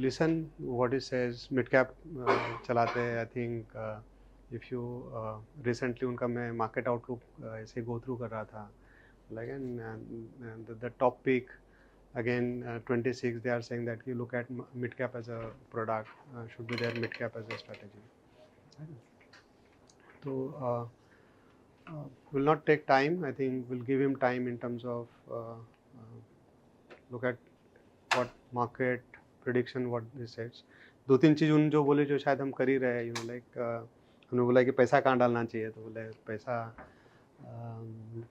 listen what he says. Mid cap चलाते हैं. I think if you recently उनका मैं market outlook ऐसे go through कर रहा था. Like and the top pick again 26 they are saying that you look at mid cap as a product, should be there mid cap as a strategy. So will not take time. I think we'll give him time in terms of look at what market prediction, what he says. दो तीन चीज़ उन जो बोले जो शायद हम कर ही रहे हैं, लाइक हमने बोला कि पैसा कहाँ डालना चाहिए, तो बोले पैसा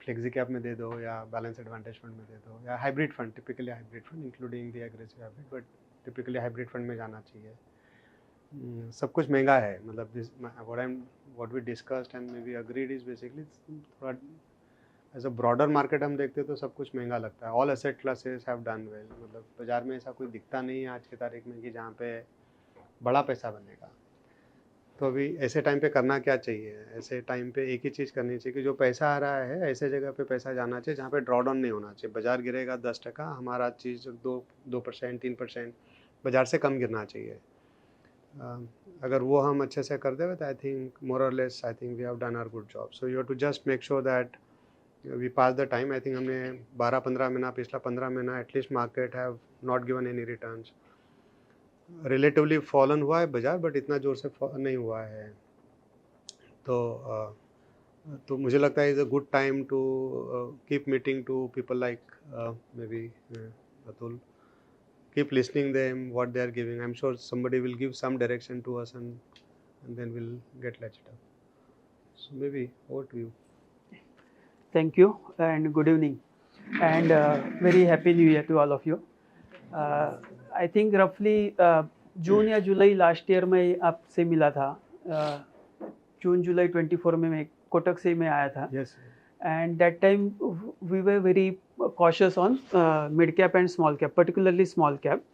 फ्लेक्सी कैप में दे दो या बैलेंस एडवांटेज फंड में दे दो या hybrid fund, typically hybrid fund including the aggressive hybrid, but typically hybrid fund में जाना चाहिए. सब कुछ महंगा है, मतलब what we discussed and maybe agreed is basically थोड़ा एज अ ब्रॉडर मार्केट हम देखते तो सब कुछ महंगा लगता है. All asset classes have done well, मतलब बाजार में ऐसा कोई दिखता नहीं है आज की तारीख में कि जहाँ पे बड़ा पैसा बनेगा. तो अभी ऐसे टाइम पे करना क्या चाहिए? ऐसे टाइम पे एक ही चीज़ करनी चाहिए कि जो पैसा आ रहा है ऐसे जगह पे पैसा जाना चाहिए जहाँ पे ड्रॉडाउन नहीं होना चाहिए. बाजार गिरेगा 10%, हमारा चीज़ 2% 3% बाजार से कम गिरना चाहिए. अगर वो हम अच्छे से कर देंगे तो आई थिंक मोर और less I think we have done our good job. So you have to just make sure that we pass the time. I think हमने 12-15 महीना, पिछला 15 महीना at least market have not given any returns. Relatively fallen हुआ है बाजार, but इतना जोर से नहीं हुआ है. तो मुझे लगता है is a good time to keep meeting to people like maybe Atul. Keep listening them what they are giving. I'm sure somebody will give some direction to us and then we'll get latched up. So maybe over to you. Thank you and good evening and very happy new year to all of you. I think roughly जून या जुलाई last year में आपसे मिला था. जून जुलाई 24 में मैं कोटक से मैं आया था. Yes. And that time we were very cautious on mid cap and small cap, particularly small cap.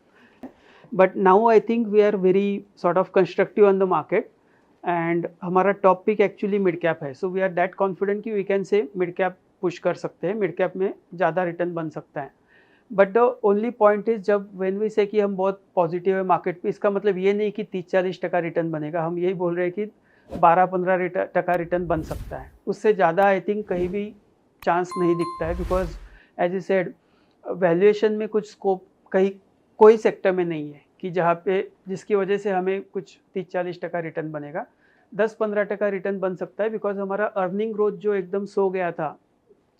But now I think we are very sort of constructive on the market and हमारा top pick actually mid cap है. So we are that confident कि we can say mid cap push कर सकते हैं, mid cap में ज़्यादा return बन सकता है. But the only point is जब when we say कि हम बहुत पॉजिटिव है मार्केट पे, इसका मतलब ये नहीं कि 30-40% रिटर्न बनेगा. हम यही बोल रहे हैं कि 12-15% रिटर्न बन सकता है. उससे ज़्यादा आई थिंक कहीं भी चांस नहीं दिखता है, because as you said valuation में कुछ स्कोप कहीं कोई सेक्टर में नहीं है कि जहाँ पे जिसकी वजह से हमें कुछ 30-40% रिटर्न बनेगा. 10-15% रिटर्न बन सकता है बिकॉज हमारा अर्निंग ग्रोथ जो एकदम सो गया था,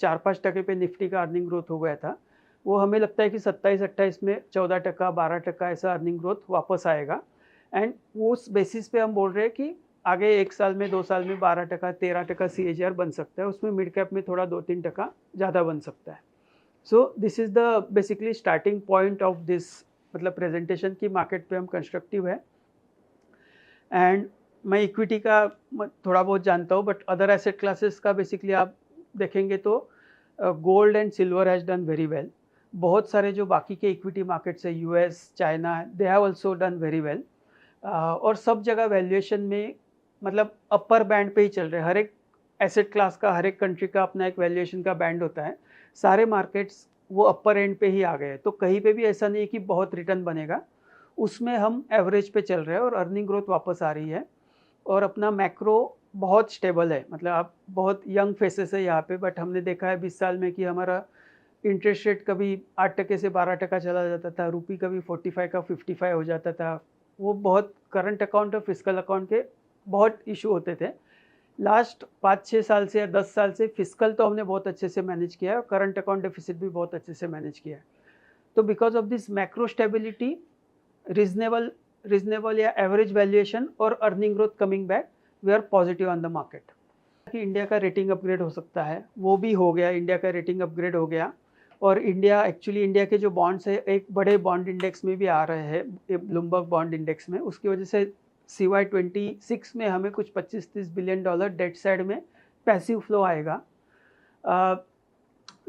4-5% पे निफ्टी का अर्निंग ग्रोथ हो गया था, वो हमें लगता है कि 27-28 में 14%, 12% ऐसा अर्निंग ग्रोथ वापस आएगा. एंड उस बेसिस पे हम बोल रहे हैं कि आगे 1 साल में 2 साल में 12%, 13% CAGR बन सकता है. उसमें मिड कैप में थोड़ा 2-3% ज़्यादा बन सकता है. So this is the basically starting point of this मतलब प्रेजेंटेशन की मार्केट पे हम कंस्ट्रक्टिव है. एंड मैं इक्विटी का थोड़ा बहुत जानता हूँ, बट अदर एसेट क्लासेस का बेसिकली आप देखेंगे तो gold and silver has done very well. बहुत सारे जो बाकी के इक्विटी मार्केट्स है, US, China, they have also done very well. और सब जगह वैल्यूएशन में मतलब अपर बैंड पे ही चल रहे हैं. हर एक एसेट क्लास का, हर एक कंट्री का अपना एक वैल्यूएशन का बैंड होता है. सारे मार्केट्स वो अपर एंड पे ही आ गए. तो कहीं पे भी ऐसा नहीं है कि बहुत रिटर्न बनेगा. उसमें हम एवरेज पे चल रहे हैं और अर्निंग ग्रोथ वापस आ रही है. और अपना मैक्रो बहुत स्टेबल है. मतलब आप बहुत यंग फेसेस है यहाँ पे, बट हमने देखा है 20 साल में कि हमारा इंटरेस्ट रेट कभी 8% से 12% चला जाता था, रुपी कभी 45 का 55 हो जाता था. वो बहुत करंट अकाउंट और फिस्कल अकाउंट के बहुत इशू होते थे. लास्ट 5-6 साल से या 10 साल से फिस्कल तो हमने बहुत अच्छे से मैनेज किया है और करंट अकाउंट डेफिसिट भी बहुत अच्छे से मैनेज किया है. तो because of this macro stability, reasonable या एवरेज वैल्यूएशन और earning growth coming back, we are positive on the market. कि इंडिया का रेटिंग अपग्रेड हो सकता है, वो भी हो गया. इंडिया का रेटिंग अपग्रेड हो गया और इंडिया के जो बॉन्ड्स है एक बड़े बॉन्ड इंडेक्स में भी आ रहे हैं, ब्लूमबर्ग बॉन्ड इंडेक्स में. उसकी वजह से CY 26 में हमें कुछ $25-30 बिलियन डेट साइड में पैसिव फ्लो आएगा.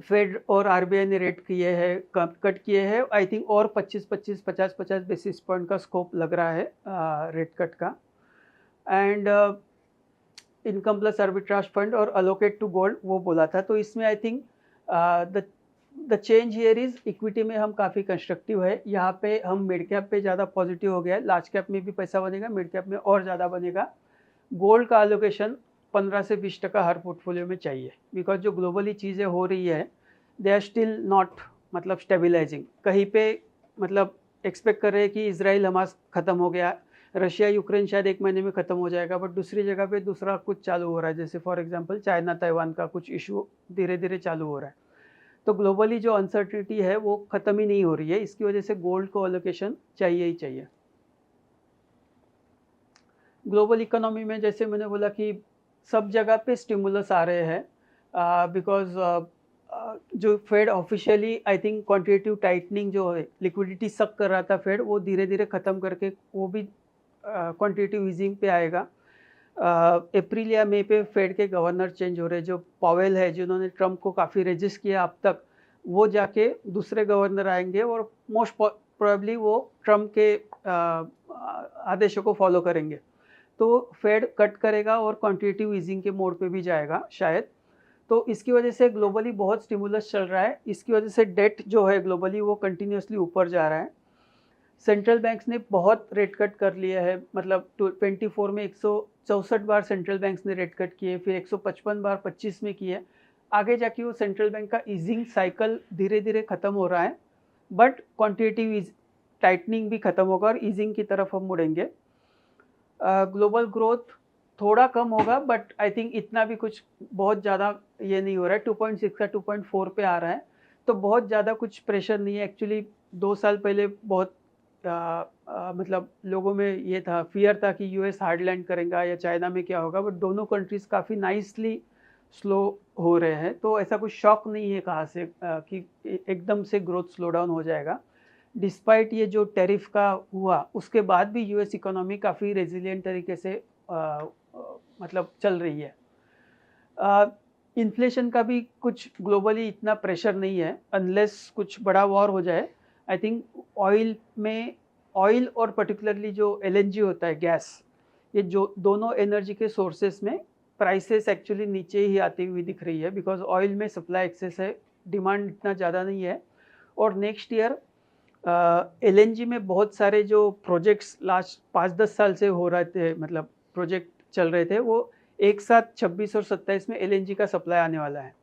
फेड और RBI ने रेट किए हैं, कट किए हैं. आई थिंक और 25-25, 50-50 बेसिस पॉइंट का स्कोप लग रहा है रेट कट का. And income plus arbitrage fund और अलोकेट टू गोल्ड वो बोला था. तो इसमें I think the the change here is equity में हम काफ़ी कंस्ट्रक्टिव है, यहाँ पे हम मिड कैप पे ज़्यादा पॉजिटिव हो गया है, लार्ज कैप में भी पैसा बनेगा, मिड कैप में और ज़्यादा बनेगा। गोल्ड का एलोकेशन 15 से 20% हर पोर्टफोलियो में चाहिए, बिकॉज जो ग्लोबली चीज़ें हो रही है दे आर स्टिल नॉट मतलब स्टेबिलाइजिंग। कहीं पे मतलब एक्सपेक्ट कर रहे हैं कि इजराइल हमास ख़त्म हो गया, रशिया यूक्रेन शायद 1 महीने में ख़त्म हो जाएगा, बट दूसरी जगह पे दूसरा कुछ चालू हो रहा है, जैसे फॉर एग्जांपल चाइना ताइवान का कुछ इशू धीरे धीरे चालू हो रहा है। तो ग्लोबली जो अनसर्टिनिटी है वो ख़त्म ही नहीं हो रही है, इसकी वजह से गोल्ड को एलोकेशन चाहिए ही चाहिए। ग्लोबल इकोनॉमी में जैसे मैंने बोला कि सब जगह पे स्टिमुलस आ रहे हैं, बिकॉज जो Fed officially I think quantitative tightening जो है लिक्विडिटी सक कर रहा था फेड, वो धीरे धीरे ख़त्म करके वो भी क्वांटिटेटिव ईजिंग पे आएगा। अप्रैल या मई पे फेड के गवर्नर चेंज हो रहे हैं, जो पॉवेल है जिन्होंने ट्रम्प को काफ़ी रेजिस्ट किया अब तक, वो जाके दूसरे गवर्नर आएंगे और मोस्ट प्रोबेबली वो ट्रम्प के आदेशों को फॉलो करेंगे। तो फेड कट करेगा और क्वांटिटेटिव ईजिंग के मोड पे भी जाएगा शायद। तो इसकी वजह से ग्लोबली बहुत स्टिमुलस चल रहा है, इसकी वजह से डेट जो है ग्लोबली वो कंटिन्यूसली ऊपर जा रहा है। सेंट्रल बैंक्स ने बहुत रेट कट कर लिया है, मतलब 24 में 164 बार सेंट्रल बैंक्स ने रेट कट किए, फिर 155 बार 25 में किए। आगे जाके वो सेंट्रल बैंक का ईजिंग साइकिल धीरे धीरे ख़त्म हो रहा है, बट क्वांटिटेटिव टाइटनिंग भी ख़त्म होगा और ईजिंग की तरफ हम मुड़ेंगे। ग्लोबल ग्रोथ थोड़ा कम होगा, बट आई थिंक इतना भी कुछ बहुत ज़्यादा ये नहीं हो रहा है, 2.6 का 2.4 पे आ रहा है, तो बहुत ज़्यादा कुछ प्रेशर नहीं है। एक्चुअली 2 साल पहले बहुत मतलब लोगों में ये था, फियर था कि यूएस हार्ड लैंड करेगा या चाइना में क्या होगा, बट दोनों कंट्रीज़ काफ़ी नाइसली स्लो हो रहे हैं, तो ऐसा कुछ शॉक नहीं है कहाँ से कि एकदम से ग्रोथ स्लो डाउन हो जाएगा। डिस्पाइट ये जो टैरिफ का हुआ उसके बाद भी यूएस इकोनॉमी काफ़ी रेजिलिएंट तरीके से मतलब चल रही है। इन्फ्लेशन का भी कुछ ग्लोबली इतना प्रेशर नहीं है, अनलेस कुछ बड़ा वॉर हो जाए। आई थिंक ऑयल और पर्टिकुलरली जो एलएनजी होता है गैस, ये जो दोनों एनर्जी के सोर्सेस में प्राइसेस एक्चुअली नीचे ही आती हुई दिख रही है, बिकॉज ऑयल में सप्लाई एक्सेस है, डिमांड इतना ज़्यादा नहीं है। और नेक्स्ट ईयर एलएनजी में बहुत सारे जो प्रोजेक्ट्स लास्ट 5-10 साल से हो रहे थे, मतलब प्रोजेक्ट चल रहे थे, वो एक साथ 26 और 27 में एलएनजी का सप्लाई आने वाला है।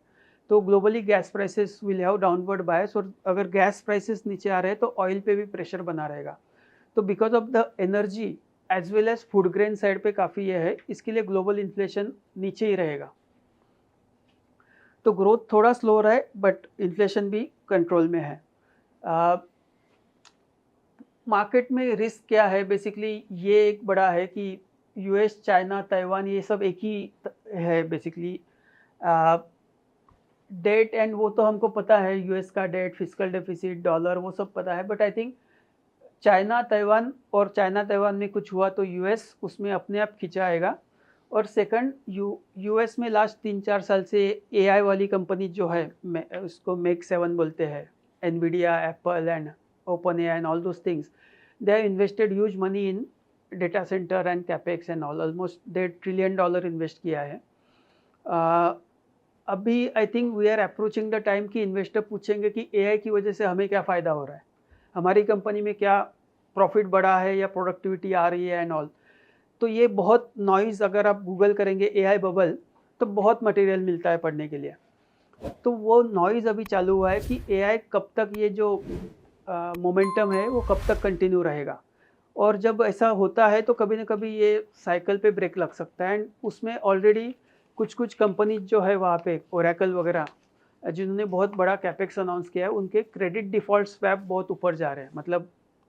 तो globally gas prices will have downward bias, और अगर गैस प्राइसेस नीचे आ रहे हैं तो ऑयल पे भी प्रेशर बना रहेगा। तो because of the energy as well as food grain side पे काफ़ी ये है, इसके लिए ग्लोबल इन्फ्लेशन नीचे ही रहेगा। तो ग्रोथ थोड़ा स्लो हो रहा है, बट इन्फ्लेशन भी कंट्रोल में है। मार्केट में रिस्क क्या है, बेसिकली ये एक बड़ा है कि यूएस चाइना ताइवान ये सब एक ही है बेसिकली। डेट एंड वो तो हमको पता है, यूएस का डेट, फिस्कल डेफिसिट, डॉलर, वो सब पता है, but I think China Taiwan में कुछ हुआ तो यूएस उसमें अपने आप खिंचाएगा। और सेकंड, यूएस में लास्ट 3-4 साल से एआई वाली कंपनी जो है, उसको मेक 7 बोलते हैं, Nvidia, Apple and OpenAI and all those things, they have invested huge money in data centre and capex and all, almost $1 trillion invest किया है। अभी I think we are approaching the time कि investor पूछेंगे कि AI की वजह से हमें क्या फ़ायदा हो रहा है, हमारी कंपनी में क्या प्रॉफिट बढ़ा है या प्रोडक्टिविटी आ रही है एंड ऑल। तो ये बहुत नॉइज़, अगर आप गूगल करेंगे एआई बबल तो बहुत मटेरियल मिलता है पढ़ने के लिए। तो वो नॉइज़ अभी चालू हुआ है कि एआई कब तक, ये जो मोमेंटम है वो कब तक कंटिन्यू रहेगा, और जब ऐसा होता है तो कभी ना कभी ये साइकिल पे ब्रेक लग सकता है। एंड उसमें ऑलरेडी कुछ कंपनी जो है वहाँ पे ओरेकल वगैरह, जिन्होंने बहुत बड़ा कैपेक्स अनाउंस किया है, उनके क्रेडिट डिफ़ॉल्ट स्वैप बहुत ऊपर जा रहे हैं। मतलब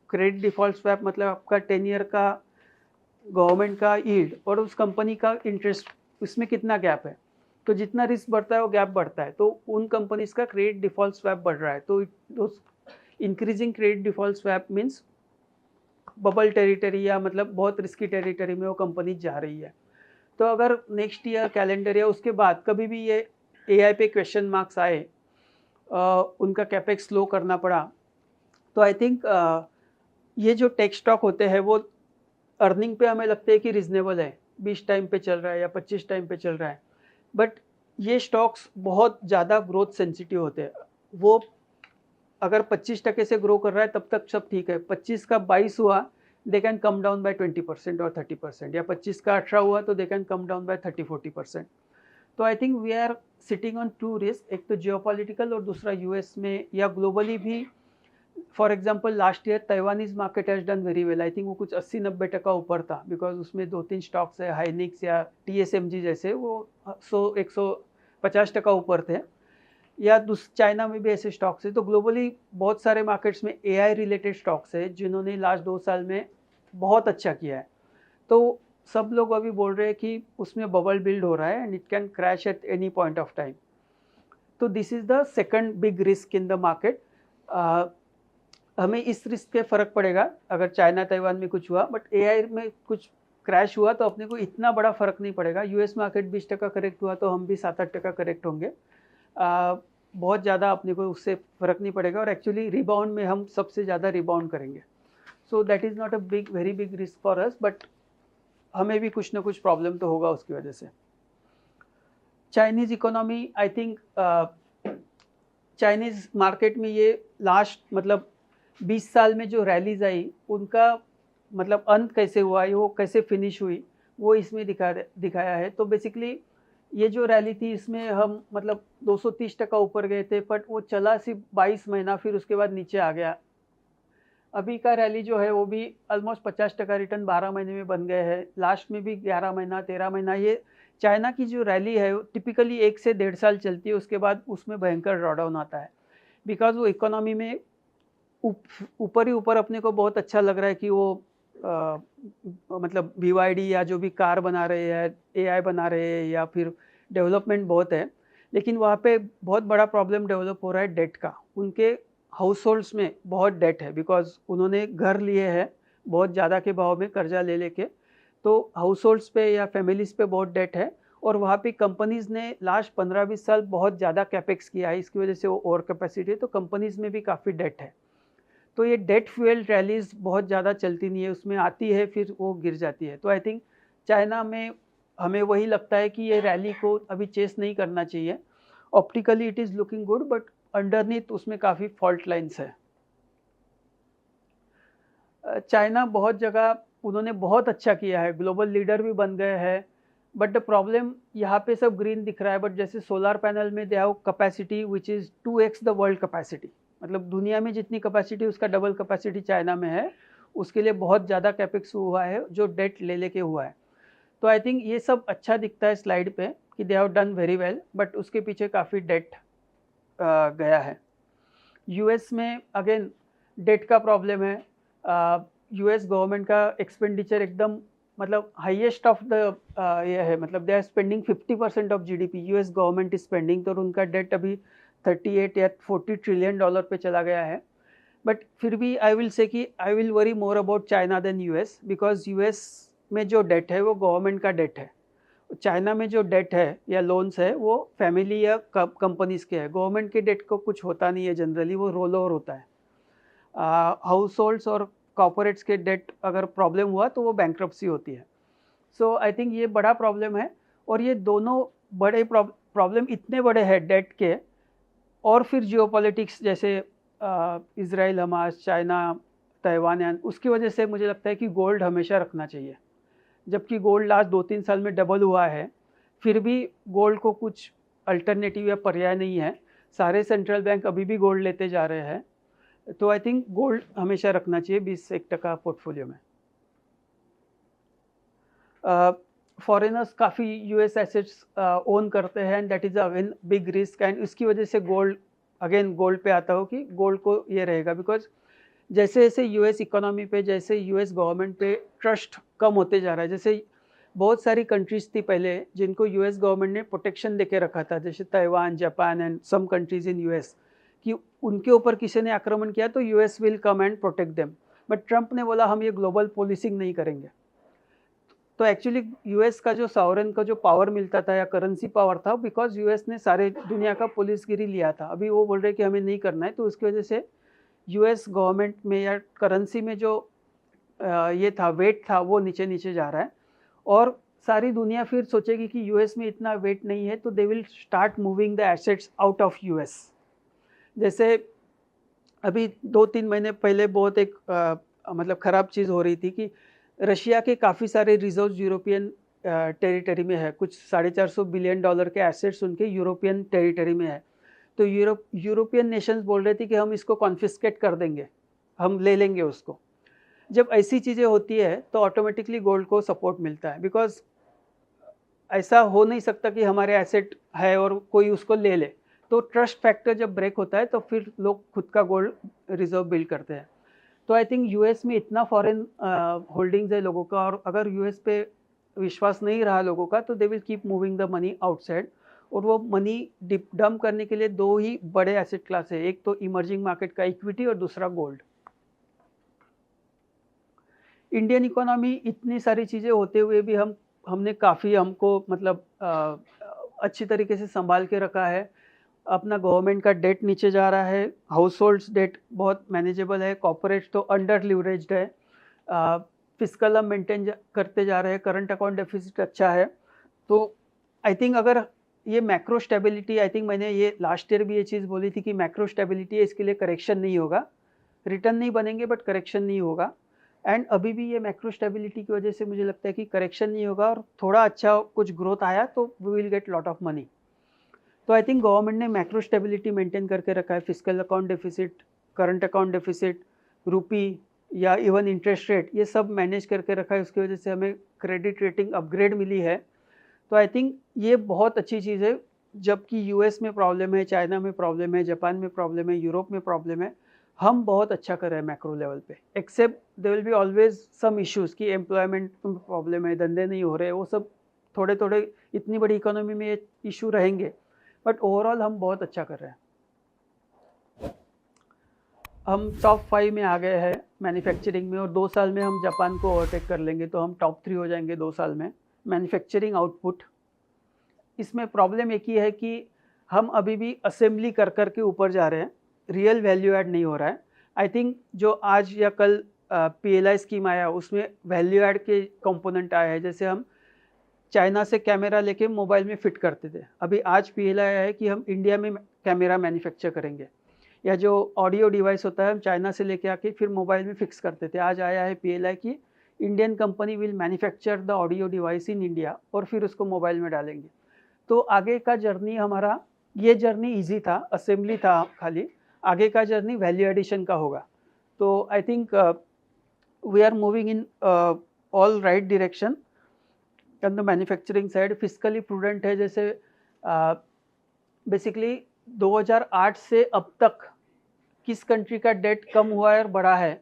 क्रेडिट डिफ़ॉल्ट स्वैप मतलब आपका 10 ईयर का गवर्नमेंट का यील्ड और उस कंपनी का इंटरेस्ट, उसमें कितना गैप है, तो जितना रिस्क बढ़ता है वो गैप बढ़ता है, तो उन कंपनीज का क्रेडिट डिफ़ॉल्ट स्वैप बढ़ रहा है। तो increasing credit default swap means bubble territory, या मतलब बहुत रिस्की टेरिटरी में वो कंपनी जा रही है। तो अगर नेक्स्ट ईयर कैलेंडर या उसके बाद कभी भी ये एआई पे क्वेश्चन मार्क्स आए, उनका कैपेक्स स्लो करना पड़ा, तो आई थिंक ये जो टेक स्टॉक होते हैं वो अर्निंग पे हमें लगता है कि रिजनेबल है, 20 टाइम पे चल रहा है या 25 टाइम पे चल रहा है, बट ये स्टॉक्स बहुत ज़्यादा ग्रोथ सेंसिटिव होते हैं। वो अगर 25% से ग्रो कर रहा है तब तक सब ठीक है, 25 का 22 हुआ they can come down by 20% और 30%, या 25 का 18 हुआ तो they can come down by 30-40%. तो I think we are sitting on two risk, एक तो जियोपॉलिटिकल और दूसरा यूएस में या ग्लोबली भी. For example last year Taiwanese market has done very well. I think वो कुछ 80-90% ऊपर था, बिकॉज उसमें 2-3 स्टॉक्स है, हाइनिक्स या TSMG जैसे, वो 100-150% ऊपर थे. या चाइना में भी ऐसे स्टॉक्स है. तो ग्लोबली बहुत सारे मार्केट्स में AI रिलेटेड स्टॉक्स है जिन्होंने लास्ट 2 साल में बहुत अच्छा किया है. तो सब लोग अभी बोल रहे हैं कि उसमें बबल बिल्ड हो रहा है and it can crash at any point of time. तो this is the second big risk in the market. हमें इस रिस्क के फ़र्क पड़ेगा अगर चाइना ताइवान में कुछ हुआ, बट AI में कुछ क्रैश हुआ तो अपने को इतना बड़ा फ़र्क नहीं पड़ेगा. US मार्केट 20% करेक्ट हुआ तो हम भी 7-8% करेक्ट होंगे. बहुत ज़्यादा अपने को उससे फ़र्क नहीं पड़ेगा, और एक्चुअली रिबाउंड में हम सबसे ज़्यादा रिबाउंड करेंगे. So that is not a very big risk for us, but हमें भी कुछ ना कुछ प्रॉब्लम तो होगा उसकी वजह से. Chinese economy, I think Chinese market में ये लास्ट मतलब 20 साल में जो रैलीज आई उनका मतलब अंत कैसे हुआ, वो कैसे फिनिश हुई, वो इसमें दिखाया है. तो बेसिकली ये जो रैली थी इसमें हम मतलब 230% ऊपर गए थे, बट वो चला सिर्फ 22 महीना, फिर उसके बाद नीचे आ गया. अभी का रैली जो है वो भी ऑलमोस्ट 50% रिटर्न 12 महीने में बन गए हैं. लास्ट में भी 11 महीना 13 महीना. ये चाइना की जो रैली है टिपिकली 1 से 1.5 साल चलती है, उसके बाद उसमें भयंकर ड्रॉडाउन आता है, बिकॉज वो इकोनॉमी में ऊपर ही ऊपर अपने को बहुत अच्छा लग रहा है कि वो मतलब BYD या जो भी कार बना रहे हैं, AI बना रहे हैं, या फिर डेवलपमेंट बहुत है, लेकिन वहाँ पे बहुत बड़ा प्रॉब्लम डेवलप हो रहा है डेट का. उनके हाउस होल्ड्स में बहुत डेट है, बिकॉज उन्होंने घर लिए हैं बहुत ज़्यादा के भाव में कर्जा ले लेके. तो हाउस होल्ड्स पे या फैमिलीज़ पे बहुत डेट है, और वहाँ पे कंपनीज़ ने लास्ट 15-20 साल बहुत ज़्यादा कैपेक्स किया है, इसकी वजह से वो ओवर कैपेसिटी है. तो कंपनीज़ में भी काफ़ी डेट है. तो ये डेट फ्यूल रैलीज बहुत ज़्यादा चलती नहीं है, उसमें आती है फिर वो गिर जाती है. तो आई थिंक चाइना में हमें वही लगता है कि ये रैली को अभी चेस नहीं करना चाहिए. Optically it is looking good, but underneath उसमें काफ़ी फॉल्ट लाइन्स है. चाइना बहुत जगह उन्होंने बहुत अच्छा किया है, ग्लोबल लीडर भी बन गए हैं, बट द प्रॉब्लम यहाँ पे सब ग्रीन दिख रहा है, बट जैसे सोलर पैनल में they have capacity which is 2x the world capacity. मतलब दुनिया में जितनी कैपेसिटी उसका डबल कैपेसिटी चाइना में है. उसके लिए बहुत ज़्यादा कैपेक्स हुआ है जो डेट ले लेके हुआ है. तो आई थिंक ये सब अच्छा दिखता है स्लाइड पे कि they have done very well, but उसके पीछे काफ़ी डेट गया है. US में अगेन डेट का प्रॉब्लम है. US गवर्नमेंट का एक्सपेंडिचर एकदम मतलब हाईएस्ट ऑफ द ये है, मतलब they are spending 50% of GDP US government is spending. तो उनका डेट अभी 38 या 40 ट्रिलियन डॉलर पे चला गया है. बट फिर भी आई विल से कि I will worry more about China than US, because US में जो डेट है वो गवर्नमेंट का डेट है. चाइना में जो डेट है या लोन्स है वो फैमिली या कंपनीज के है. गवर्नमेंट के डेट को कुछ होता नहीं है जनरली, वो रोल ओवर होता है. हाउस होल्ड्स और कॉर्पोरेट्स के डेट अगर प्रॉब्लम हुआ तो वो बैंक्रप्सी होती है. सो आई थिंक ये बड़ा प्रॉब्लम है. और ये दोनों बड़े प्रॉब्लम इतने बड़े हैं डेट के, और फिर जियोपॉलिटिक्स जैसे इज़राइल हमास, चाइना ताइवान, उसकी वजह से मुझे लगता है कि गोल्ड हमेशा रखना चाहिए. जबकि गोल्ड लास्ट 2-3 साल में डबल हुआ है, फिर भी गोल्ड को कुछ अल्टरनेटिव या पर्याय नहीं है. सारे सेंट्रल बैंक अभी भी गोल्ड लेते जा रहे हैं. तो आई थिंक गोल्ड हमेशा रखना चाहिए 20-1% पोर्टफोलियो में. फॉरेनर्स काफ़ी US एसेट्स ओन करते हैं and that is again big risk. And उसकी वजह से गोल्ड पे आता हो कि गोल्ड को ये रहेगा, बिकॉज जैसे जैसे US इकोनॉमी पे, जैसे US गवर्नमेंट पे ट्रस्ट कम होते जा रहा है. जैसे बहुत सारी कंट्रीज थी पहले जिनको US गवर्नमेंट ने प्रोटेक्शन देके रखा था, जैसे Taiwan, Japan and some countries in US, कि उनके ऊपर किसी ने आक्रमण किया तो US will come and protect them. But Trump ने बोला हम ये ग्लोबल पॉलिसिंग नहीं करेंगे. तो एक्चुअली US का जो सॉवरेन का जो पावर मिलता था या करेंसी पावर था, बिकॉज US ने सारे दुनिया का पुलिसगिरी लिया था. अभी वो बोल रहे कि हमें नहीं करना है. तो उसकी वजह से US गवर्नमेंट में या करेंसी में जो ये था वेट था वो नीचे नीचे जा रहा है. और सारी दुनिया फिर सोचेगी कि US में इतना वेट नहीं है, तो दे will start moving the assets out of US. जैसे अभी 2-3 महीने पहले बहुत एक मतलब ख़राब चीज़ हो रही थी कि रशिया के काफ़ी सारे रिजर्व यूरोपियन टेरिटरी में है, कुछ $450 बिलियन के एसेट्स उनके यूरोपियन टेरिटरी में है। तो यूरोपियन नेशंस बोल रहे थे कि हम इसको कॉन्फिस्केट कर देंगे, हम ले लेंगे उसको। जब ऐसी चीज़ें होती है तो ऑटोमेटिकली गोल्ड को सपोर्ट मिलता है, बिकॉज ऐसा हो नहीं सकता कि हमारे एसेट है और कोई उसको ले ले। तो ट्रस्ट फैक्टर जब ब्रेक होता है तो फिर लोग खुद का गोल्ड रिजर्व बिल्ड करते हैं। तो आई थिंक यूएस में इतना फॉरेन होल्डिंग्स है लोगों का, और अगर यूएस पे विश्वास नहीं रहा लोगों का तो they will keep moving the money outside, और वो मनी डंप करने के लिए दो ही बड़े एसेट क्लास है, एक तो इमर्जिंग मार्केट का इक्विटी और दूसरा गोल्ड। इंडियन इकोनॉमी इतनी सारी चीज़ें होते हुए भी हमने काफ़ी हमको मतलब अच्छी तरीके से संभाल के रखा है। अपना गवर्नमेंट का डेट नीचे जा रहा है, हाउस होल्ड्स डेट बहुत मैनेजेबल है, कॉर्पोरेट तो अंडर लिवरेज्ड है, फिस्कल हम मेंटेन करते जा रहे हैं, करंट अकाउंट डेफिसिट अच्छा है। तो आई थिंक अगर ये मैक्रो स्टेबिलिटी, आई थिंक मैंने ये लास्ट ईयर भी ये चीज़ बोली थी कि मैक्रो स्टेबिलिटी है, इसके लिए करेक्शन नहीं होगा, रिटर्न नहीं बनेंगे बट करेक्शन नहीं होगा। एंड अभी भी ये मैक्रो स्टेबिलिटी की वजह से मुझे लगता है कि करेक्शन नहीं होगा और थोड़ा अच्छा कुछ ग्रोथ आया तो we will get lot of money. तो आई थिंक गवर्नमेंट ने मैक्रो स्टेबिलिटी मेंटेन करके रखा है, fiscal account deficit, current account deficit, rupee या इवन इंटरेस्ट रेट, ये सब मैनेज करके रखा है, उसकी वजह से हमें क्रेडिट रेटिंग अपग्रेड मिली है। तो आई थिंक ये बहुत अच्छी चीज़ है। जबकि यूएस में प्रॉब्लम है, चाइना में प्रॉब्लम है, जापान में प्रॉब्लम है, यूरोप में प्रॉब्लम है, हम बहुत अच्छा कर रहे हैं मैक्रो लेवल पे। Except there will be always some issues कि एम्प्लॉयमेंट में प्रॉब्लम है, धंधे नहीं हो रहे, वो सब थोड़े थोड़े, इतनी बड़ी इकोनॉमी में ये इशू रहेंगे, बट ओवरऑल हम बहुत अच्छा कर रहे हैं। हम टॉप 5 में आ गए हैं मैन्युफैक्चरिंग में, और 2 साल में हम जापान को ओवरटेक कर लेंगे, तो हम टॉप 3 हो जाएंगे 2 साल में मैन्युफैक्चरिंग आउटपुट। इसमें प्रॉब्लम एक ही है कि हम अभी भी असेंबली कर कर के ऊपर जा रहे हैं, रियल वैल्यू ऐड नहीं हो रहा है। आई थिंक जो आज या कल PLI स्कीम आया उसमें वैल्यू ऐड के कंपोनेंट आए हैं, जैसे हम चाइना से कैमरा लेके मोबाइल में फिट करते थे, अभी आज PLI आया है कि हम इंडिया में कैमरा मैन्युफैक्चर करेंगे, या जो ऑडियो डिवाइस होता है हम चाइना से लेके आके फिर मोबाइल में फिक्स करते थे, आज आया है PLI की Indian company will manufacture the audio device in India और फिर उसको मोबाइल में डालेंगे। तो आगे का जर्नी हमारा, ये जर्नी इजी था, असेंबली था खाली, आगे का जर्नी वैल्यू एडिशन का होगा। तो I think we are moving in all right direction on the manufacturing side. Fiscally prudent है, जैसे बेसिकली 2008 से अब तक किस कंट्री का डेट कम हुआ है और बढ़ा है,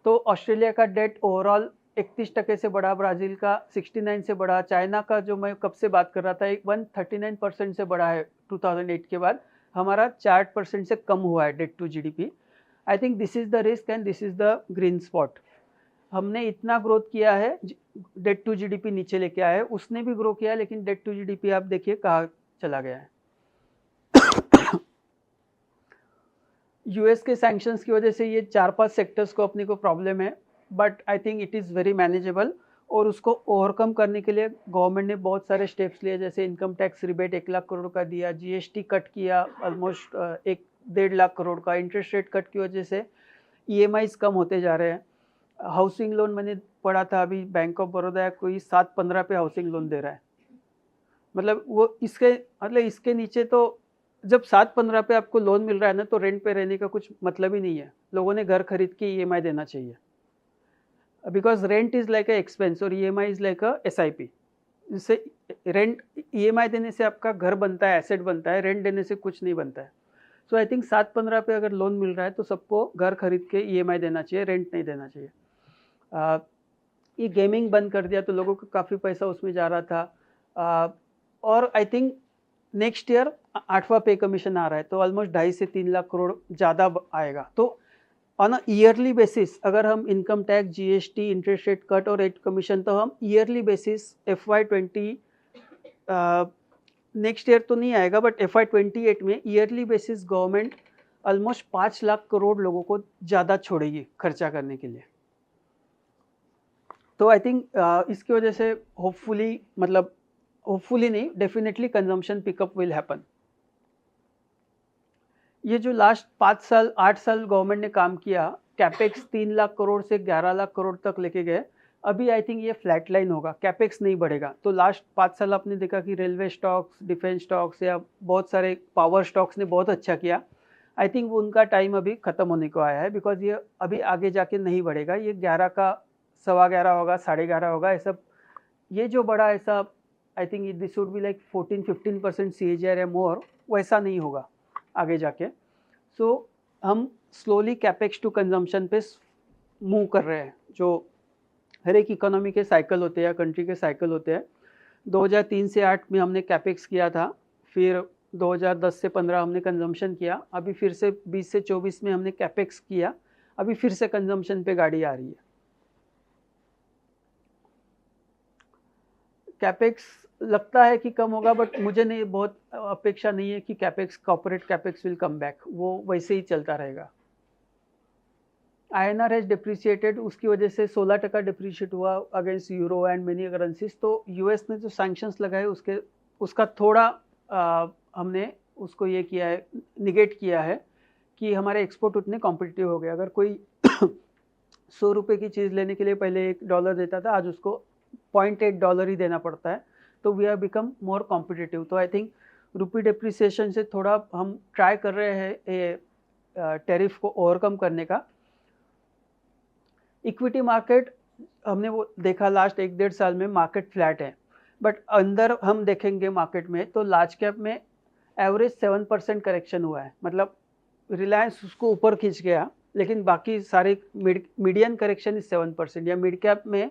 तो ऑस्ट्रेलिया का डेट ओवरऑल 31% से बढ़ा, ब्राज़ील का 69 से बढ़ा, चाइना का जो मैं कब से बात कर रहा था 139% से बढ़ा है 2008 के बाद, हमारा 4% से कम हुआ है debt to GDP। I think this is the risk and this is the green spot. हमने इतना ग्रोथ किया है, डेट टू GDP नीचे लेके आया है, उसने भी ग्रो किया है, लेकिन डेट टू GDP आप देखिए कहाँ चला गया है। यूएस के सैंक्शंस की वजह से ये 4-5 सेक्टर्स को अपने को प्रॉब्लम है, but I think it is very manageable, और उसको ओवरकम करने के लिए गवर्नमेंट ने बहुत सारे स्टेप्स लिए, जैसे income tax rebate 1 lakh crore का दिया, GST कट किया ऑलमोस्ट 1-1.5 लाख करोड़ का, इंटरेस्ट रेट कट की वजह से EMIs कम होते जा रहे हैं। हाउसिंग लोन मैंने पढ़ा था अभी, बैंक ऑफ बड़ौदा कोई 7-15 पे हाउसिंग लोन दे रहा है, मतलब वो इसके नीचे तो जब 7-15 पे आपको लोन मिल रहा है ना, तो रेंट पे रहने का कुछ मतलब ही नहीं है। लोगों ने घर खरीद के EMI देना चाहिए, because rent is like a expense और EMI is like a SIP। इससे रेंट, EMI देने से आपका घर बनता है, एसेट बनता है, रेंट देने से कुछ नहीं बनता है। सो आई थिंक 7-15 पे अगर लोन मिल रहा है तो सबको घर खरीद के EMI देना चाहिए, रेंट नहीं देना चाहिए। ये गेमिंग बंद कर दिया तो लोगों को काफ़ी पैसा उसमें जा रहा था, और आई थिंक नेक्स्ट ईयर 8वां पे कमीशन आ रहा है, तो ऑलमोस्ट 2.5 से 3 लाख करोड़ ज़्यादा आएगा। तो ऑन अ ईयरली बेसिस अगर हम income tax, GST, interest rate cut और रेट कमीशन, तो हम yearly basis FY20 next year तो नहीं आएगा, बट FY28 में yearly basis government almost 5 lakh crore लोगों को ज़्यादा छोड़ेगी खर्चा करने के लिए। तो आई थिंक इसकी वजह से होपफुली, मतलब होपफुली नहीं, definitely consumption pickup will happen. ये जो लास्ट 5 साल 8 साल गवर्नमेंट ने काम किया, कैपेक्स 3 लाख करोड़ से 11 लाख करोड़ तक लेके गए। अभी आई थिंक ये फ्लैट लाइन होगा, कैपेक्स नहीं बढ़ेगा। तो लास्ट 5 साल आपने देखा कि रेलवे स्टॉक्स, डिफेंस स्टॉक्स या बहुत सारे पावर स्टॉक्स ने बहुत अच्छा किया। आई थिंक उनका टाइम अभी ख़त्म होने को आया है, बिकॉज ये अभी आगे जाके नहीं बढ़ेगा। ये 11 का 11.25 होगा, 11.5 होगा, ऐसा ये जो बड़ा ऐसा आई think this would be like 14-15% CAGR या मोर, वैसा नहीं होगा आगे जाके। सो हम स्लोली कैपेक्स टू कंजम्पशन पे मूव कर रहे हैं। जो हर एक इकोनॉमी के साइकिल होते हैं या कंट्री के साइकिल होते हैं। 2003 से 8 में हमने कैपेक्स किया था, फिर 2010 से 15 हमने कंजम्पशन किया, अभी फिर से 20 से 24 में हमने कैपेक्स किया, अभी फिर से कंजम्पशन पे गाड़ी आ रही है। कैपेक्स लगता है कि कम होगा, बट मुझे नहीं, बहुत अपेक्षा नहीं है कि capex, corporate capex will come back, वो वैसे ही चलता रहेगा। INR हैज डिप्रिशिएटेड, उसकी वजह से 16% डिप्रिशिएट हुआ against euro and many currencies. तो यूएस ने जो सैंक्शंस लगाए उसका थोड़ा हमने उसको ये किया है, निगेट किया है कि हमारे एक्सपोर्ट उतने कॉम्पिटिटिव हो गए। अगर कोई 100 रुपये की चीज़ लेने के लिए पहले $1 देता था, आज उसको $0.8 ही देना पड़ता है। तो we have become more competitive. तो आई थिंक रुपी डिप्रिसिएशन से थोड़ा हम ट्राई कर रहे हैं टैरिफ को ओवरकम करने का। इक्विटी मार्केट हमने वो देखा लास्ट 1-1.5 साल में मार्केट फ्लैट है, बट अंदर हम देखेंगे मार्केट में तो लार्ज कैप में एवरेज 7% करेक्शन हुआ है। मतलब रिलायंस उसको ऊपर खींच गया, लेकिन बाकी सारे मीडियन करेक्शन इज 7%। या मिड कैप में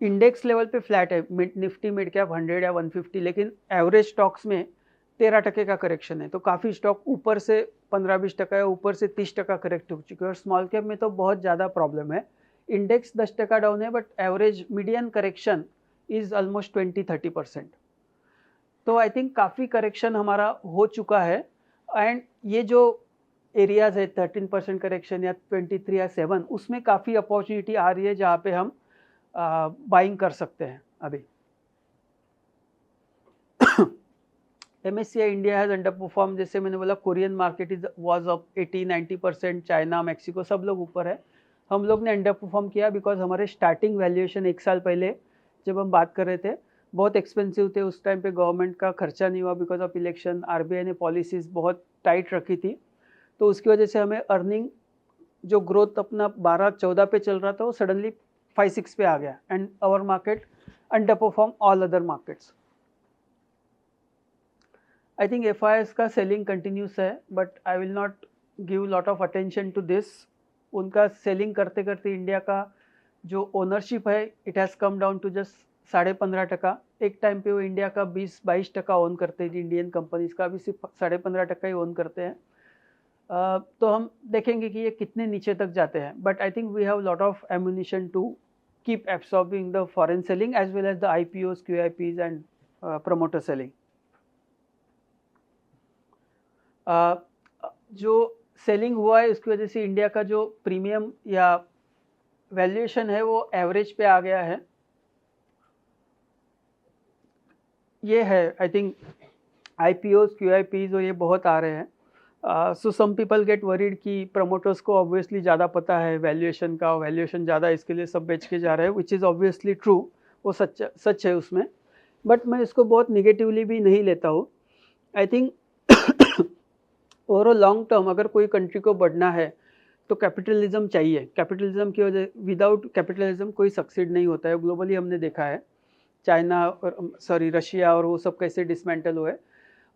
इंडेक्स लेवल पे फ्लैट है, निफ्टी मिड कैप 100 या 150, लेकिन एवरेज स्टॉक्स में 13% का करेक्शन है। तो काफ़ी स्टॉक ऊपर से 15-20% या ऊपर से 30% करेक्ट हो चुके हैं। और स्मॉल कैप में तो बहुत ज़्यादा प्रॉब्लम है। इंडेक्स 10% डाउन है, but average median correction is almost 20-30%। तो आई थिंक काफ़ी करेक्शन हमारा हो चुका है। एंड ये जो एरियाज़ है 13% करेक्शन या 23 या 7, उसमें काफ़ी अपॉर्चुनिटी आ रही है जहाँ पे हम बाइंग कर सकते हैं अभी। MSCI India has under perform, जैसे मैंने बोला Korean market was up 80-90%, China, Mexico सब लोग ऊपर है। हम लोग ने अंडर परफॉर्म किया बिकॉज हमारे स्टार्टिंग वैल्यूएशन 1 साल पहले जब हम बात कर रहे थे बहुत एक्सपेंसिव थे। उस टाइम पे गवर्नमेंट का खर्चा नहीं हुआ बिकॉज ऑफ इलेक्शन। RBI ने पॉलिसीज़ बहुत टाइट रखी थी, तो उसकी वजह से हमें अर्निंग जो ग्रोथ अपना 12-14 पे चल रहा था वो सडनली 5-6 पे आ गया। And our market underperform all other markets. I think FIS का सेलिंग कंटिन्यूस है, but I will not give lot of attention to this. उनका सेलिंग करते करते इंडिया का जो ओनरशिप है it has come down to just 15.5%। एक time पे वो इंडिया का 20-22% ओन करते थे इंडियन कंपनीज का, अभी सिर्फ 15.5% ही ओन करते हैं। तो हम देखेंगे कि ये कितने नीचे तक जाते हैं। But I think we have lot of ammunition to keep absorbing the foreign selling as well as the IPOs, QIPs and promoter selling. जो सेलिंग हुआ है उसकी वजह से इंडिया का जो प्रीमियम या वैल्यूएशन है वो एवरेज पे आ गया है। ये है आई थिंक IPOs, QIPs और ये बहुत आ रहे हैं। सो सम पीपल गेट वरीड कि प्रमोटर्स को ऑब्वियसली ज़्यादा पता है वैल्यूएशन का, वैल्यूएशन ज़्यादा इसके लिए सब बेच के जा रहे हैं, विच इज़ ऑब्वियसली ट्रू, वो सच है उसमें। बट मैं इसको बहुत निगेटिवली भी नहीं लेता हूँ। I think overall long term अगर कोई कंट्री को बढ़ना है तो कैपिटलिज्म चाहिए। कैपिटलिज्म की वजह, विदाउट कैपिटलिज्म कोई सक्सीड नहीं होता है। ग्लोबली हमने देखा है चाइना और रशिया और वो सब कैसे डिसमेंटल हुए।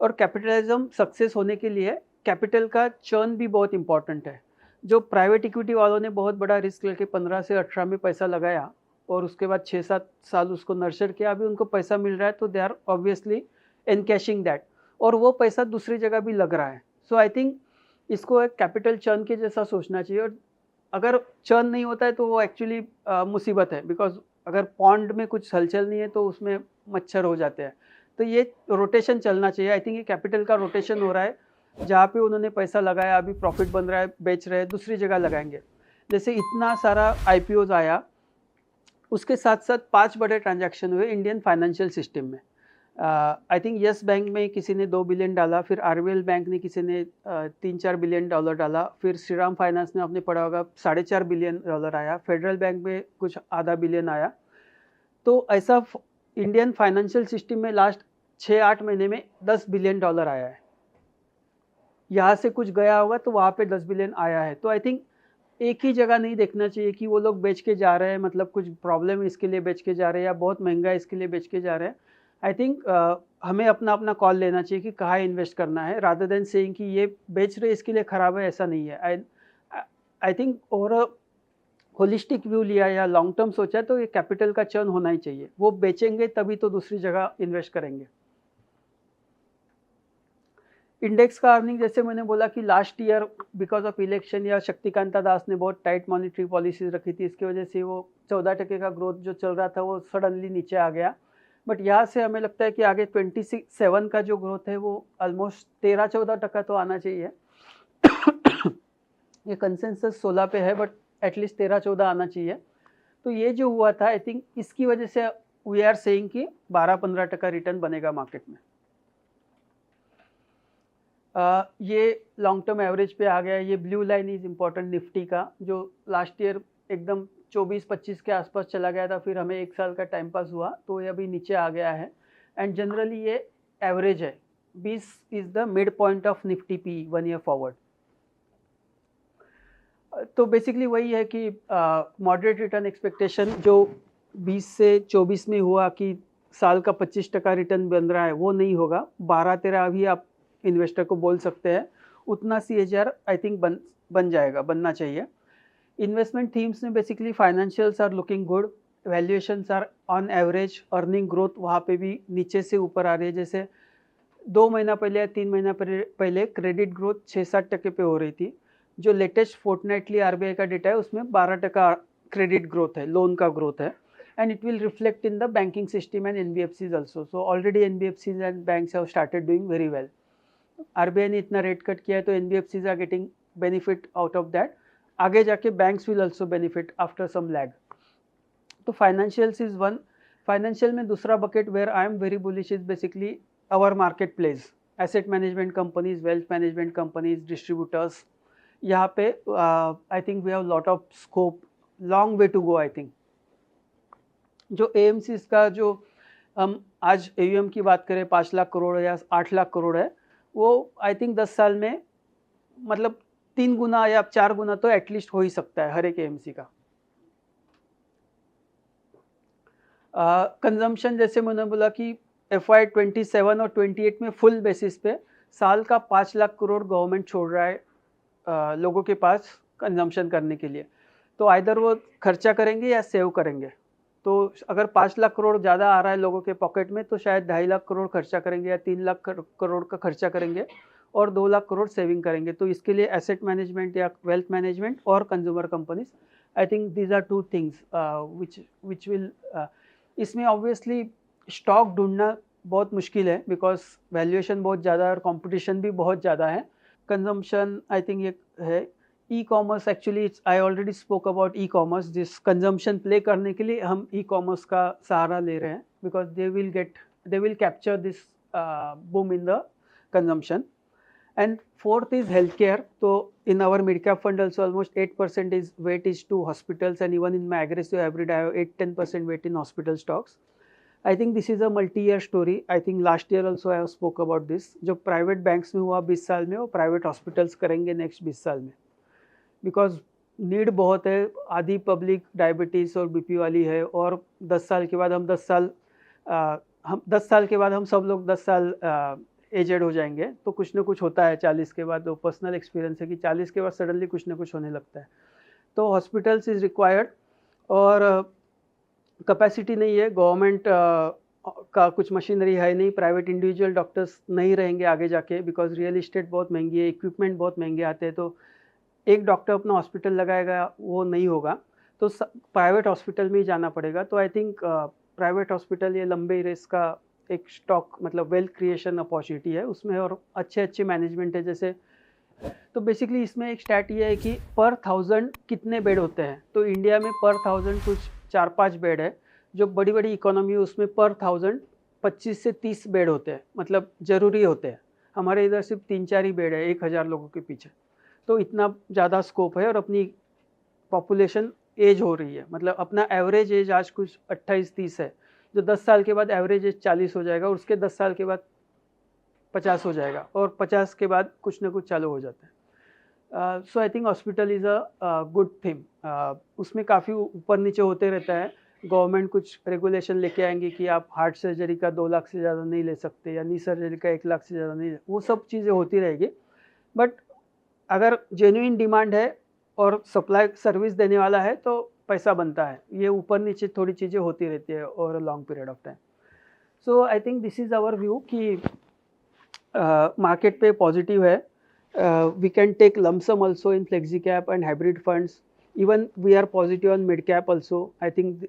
और कैपिटलिज्म सक्सेस होने के लिए कैपिटल का चर्न भी बहुत इंपॉर्टेंट है। जो प्राइवेट इक्विटी वालों ने बहुत बड़ा रिस्क लेके 15 से 18 में पैसा लगाया और उसके बाद 6-7 साल उसको नर्चर किया, अभी उनको पैसा मिल रहा है तो दे आर ऑब्वियसली एनकैशिंग दैट, और वो पैसा दूसरी जगह भी लग रहा है। सो आई थिंक इसको एक कैपिटल चर्न के जैसा सोचना चाहिए। और अगर चर्न नहीं होता है तो वो एक्चुअली मुसीबत है, बिकॉज अगर पॉन्ड में कुछ हलचल नहीं है तो उसमें मच्छर हो जाते हैं। तो ये रोटेशन चलना चाहिए। आई थिंक ये कैपिटल का रोटेशन हो रहा है, जहाँ पे उन्होंने पैसा लगाया अभी प्रॉफिट बन रहा है, बेच रहे हैं, दूसरी जगह लगाएंगे। जैसे इतना सारा IPOs आया, उसके साथ साथ 5 बड़े ट्रांजैक्शन हुए इंडियन फाइनेंशियल सिस्टम में। आई थिंक यस बैंक में किसी ने 2 बिलियन डाला, फिर आरबीएल बैंक ने किसी ने 3-4 बिलियन डॉलर डाला, फिर श्रीराम फाइनेंस ने आपने पढ़ा होगा 4.5 बिलियन डॉलर आया, फेडरल बैंक में कुछ आधा बिलियन आया। तो ऐसा इंडियन फाइनेंशियल सिस्टम में लास्ट 6-8 महीने में 10 बिलियन डॉलर आया है। यहाँ से कुछ गया होगा तो वहाँ पे 10 बिलियन आया है। तो आई थिंक एक ही जगह नहीं देखना चाहिए कि वो लोग बेच के जा रहे हैं, मतलब कुछ प्रॉब्लम है इसके लिए बेच के जा रहे हैं या बहुत महंगा है इसके लिए बेच के जा रहे हैं। आई थिंक हमें अपना अपना कॉल लेना चाहिए कि कहाँ इन्वेस्ट करना है, रादर देन सेइंग कि ये बेच रहे इसके लिए ख़राब है, ऐसा नहीं है। I think over holistic view लिया या लॉन्ग टर्म सोचा तो ये कैपिटल का चर्न होना ही चाहिए। वो बेचेंगे तभी तो दूसरी जगह इन्वेस्ट करेंगे। इंडेक्स का अर्निंग जैसे मैंने बोला कि last year because of election या शक्तिकांता दास ने बहुत टाइट मॉनिटरी पॉलिसीज रखी थी, इसकी वजह से वो 14% का ग्रोथ जो चल रहा था वो सडनली नीचे आ गया। बट यहाँ से हमें लगता है कि आगे 27 का जो ग्रोथ है वो ऑलमोस्ट 13-14% तो आना चाहिए। ये कंसेंसस 16 पे है, बट एटलीस्ट 13-14 आना चाहिए। तो ये जो हुआ था आई थिंक इसकी वजह से वी आर सेइंग कि 12-15% रिटर्न बनेगा मार्केट में। ये लॉन्ग टर्म एवरेज पे आ गया। ये blue line is important Nifty का, जो लास्ट ईयर एकदम 24-25 के आसपास चला गया था, फिर हमें 1 साल का टाइम पास हुआ तो ये अभी नीचे आ गया है। एंड जनरली ये एवरेज है, 20 is the mid point of Nifty P 1 year forward. तो बेसिकली वही है कि मॉडरेट रिटर्न एक्सपेक्टेशन जो 20 से 24 में हुआ कि साल का 25% रिटर्न बन रहा है, वो नहीं होगा। 12-13 अभी आप इन्वेस्टर को बोल सकते हैं, उतना CAGR आई थिंक बन जाएगा, बनना चाहिए। इन्वेस्टमेंट थीम्स में basically financials are looking good, valuations are on average, earning growth वहाँ पे भी नीचे से ऊपर आ रही है। जैसे 2 महीना पहले या 3 महीना पहले क्रेडिट ग्रोथ 6-7% पे हो रही थी। जो लेटेस्ट फोर्टनाइटली RBI का डेटा है उसमें 12% क्रेडिट ग्रोथ है, लोन का ग्रोथ है। And it will reflect in the banking system and NBFCs also. So already NBFCs and banks have started doing very well. RBI ने इतना रेट कट किया है तो NBFCs are getting benefit out of that. आगे जाके banks will also benefit after some lag. तो financials is one. Financial में दूसरा bucket where I am very bullish is basically our marketplace, asset management companies, wealth management companies, distributors. यहाँ पे I think we have lot of scope, long way to go. I think जो AMCs का जो हम आज AUM की बात करें 5 लाख करोड़ या 8 लाख करोड़ है, वो आई थिंक 10 साल में मतलब 3 गुना या 4 गुना तो एटलीस्ट हो ही सकता है हर एक AMC का। कंजम्पशन जैसे मैंने बोला कि FY 27 और 28 में फुल बेसिस पे साल का 5 लाख करोड़ गवर्नमेंट छोड़ रहा है लोगों के पास कंजम्पशन करने के लिए। तो आइदर वो खर्चा करेंगे या सेव करेंगे। तो अगर 5 लाख करोड़ ज़्यादा आ रहा है लोगों के पॉकेट में तो शायद 2.5 लाख करोड़ खर्चा करेंगे या 3 लाख करोड़ का खर्चा करेंगे और 2 लाख करोड़ सेविंग करेंगे। तो इसके लिए एसेट मैनेजमेंट या वेल्थ मैनेजमेंट और consumer companies, I think these are 2 things which will. इसमें ऑब्वियसली स्टॉक ढूंढना बहुत मुश्किल है बिकॉज वैल्यूएशन बहुत ज़्यादा है और कंपटीशन भी बहुत ज़्यादा है। कंजम्पशन आई थिंक ये है। E-commerce actually I already spoke about e-commerce. जिस कंजम्पशन प्ले करने के लिए हम ई-कॉमर्स का सहारा ले रहे हैं because they will capture this boom in the consumption. And fourth is health care. तो in our mid cap fund also almost 8% is weight is to hospitals and even in my aggressive hybrid I have 8-10% weight in hospital stocks. I think this is a multi-year story. I think last year also I have spoke about this. जो private banks में हुआ 20 साल में वो private hospitals करेंगे next 20 साल में, because need बहुत है। आधी पब्लिक डायबिटीज़ और BP वाली है और 10 साल के बाद हम 10 साल के बाद हम सब लोग 10 साल एजेड हो जाएंगे। तो कुछ ना कुछ होता है 40 के बाद। वो पर्सनल एक्सपीरियंस है कि 40 के बाद सडनली कुछ ना कुछ होने लगता है। तो हॉस्पिटल्स इज़ रिक्वायर्ड और कैपेसिटी नहीं है। गवर्नमेंट का कुछ मशीनरी है नहीं, प्राइवेट इंडिविजुअल डॉक्टर्स नहीं रहेंगे आगे जाके बिकॉज रियल इस्टेट बहुत महंगी है, इक्विपमेंट बहुत महंगे आते हैं। तो एक डॉक्टर अपना हॉस्पिटल लगाएगा वो नहीं होगा, तो प्राइवेट हॉस्पिटल में ही जाना पड़ेगा। तो आई थिंक प्राइवेट हॉस्पिटल ये लंबे रेस का एक स्टॉक मतलब वेल्थ क्रिएशन अपॉर्चुनिटी है उसमें, और अच्छे मैनेजमेंट है जैसे। तो बेसिकली इसमें एक स्टैट ये है कि पर 1000 कितने बेड होते हैं। तो इंडिया में पर 1000 कुछ 4-5 बेड है। जो बड़ी बड़ी इकोनॉमी है उसमें पर 1000 25 से 30 बेड होते हैं, मतलब ज़रूरी होते हैं। हमारे इधर सिर्फ 3-4 ही बेड है 1000 लोगों के पीछे, तो इतना ज़्यादा स्कोप है। और अपनी पॉपुलेशन एज हो रही है, मतलब अपना एवरेज एज आज कुछ 28-30 है, जो 10 साल के बाद एवरेज एज 40 हो जाएगा, और उसके 10 साल के बाद 50 हो जाएगा, और 50 के बाद कुछ ना कुछ चालू हो जाता है। So I think hospital is a good thing. उसमें काफ़ी ऊपर नीचे होते रहता है। गवर्नमेंट कुछ रेगुलेशन लेके आएंगे कि आप हार्ट सर्जरी का 2 लाख से ज़्यादा नहीं ले सकते, या नी सर्जरी का 1 लाख से ज़्यादा नहीं, वो सब चीज़ें होती रहेगी। बट अगर जेन्युइन डिमांड है और सप्लाई सर्विस देने वाला है तो पैसा बनता है। ये ऊपर नीचे थोड़ी चीज़ें होती रहती है over a long period of time. So I think this is our view कि मार्केट पे पॉजिटिव है। We can take lump sum also in flexi cap and hybrid funds. Even we are positive on mid cap also I think.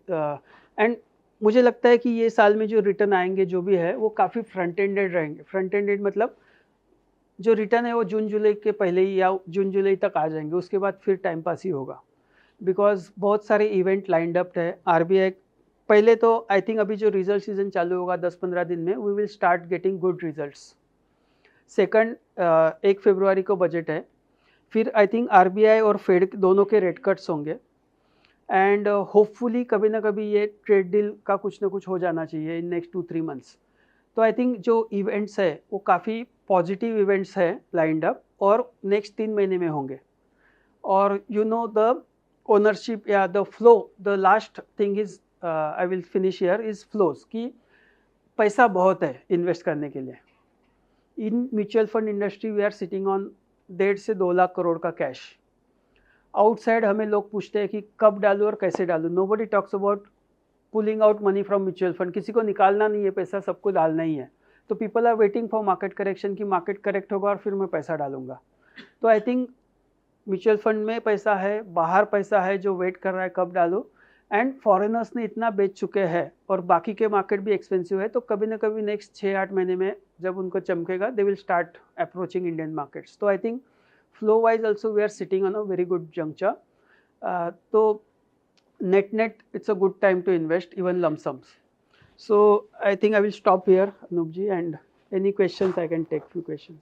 And मुझे लगता है कि ये साल में जो रिटर्न आएंगे जो भी है वो काफ़ी फ्रंट एंडेड रहेंगे। फ्रंट एंडेड मतलब जो रिटर्न है वो जून जुलाई के पहले ही या जून जुलाई तक आ जाएंगे, उसके बाद फिर टाइम पास ही होगा, बिकॉज बहुत सारे इवेंट लाइंड अप है। आरबीआई पहले तो आई थिंक अभी जो रिजल्ट सीजन चालू होगा 10-15 दिन में, we will start getting good results. Second 1 फरवरी को बजट है, फिर आई थिंक आरबीआई और फेड दोनों के रेट कट्स होंगे, एंड होपफुली कभी ना कभी ये ट्रेड डील का कुछ ना कुछ हो जाना चाहिए इन नेक्स्ट 2-3 मंथ्स। तो आई थिंक जो इवेंट्स है वो काफ़ी पॉजिटिव इवेंट्स है लाइंड अप, और नेक्स्ट 3 महीने में होंगे। और यू नो द ओनरशिप या the flow, the last thing is I will finish here is flows, कि पैसा बहुत है इन्वेस्ट करने के लिए। In mutual fund industry we are sitting on 1.5 से 2 लाख करोड़ का कैश। आउटसाइड हमें लोग पूछते हैं कि कब डालूँ और कैसे डालूँ। Nobody talks about pulling out money from mutual fund. किसी को निकालना नहीं है पैसा, सबको डालना ही है। तो people are waiting for market correction, कि मार्केट करेक्ट होगा और फिर मैं पैसा डालूंगा। तो आई थिंक म्यूचुअल फंड में पैसा है, बाहर पैसा है जो वेट कर रहा है कब डालो। एंड फॉरेनर्स ने इतना बेच चुके हैं और बाकी के मार्केट भी एक्सपेंसिव है, तो कभी ना कभी नेक्स्ट 6-8 महीने में जब उनको चमकेगा they will start approaching Indian markets. तो I think flow wise also we are sitting on a very good juncture. तो net it's a good time to invest even lump sums. So I think I will stop here, Anupji, and any questions I can take few questions.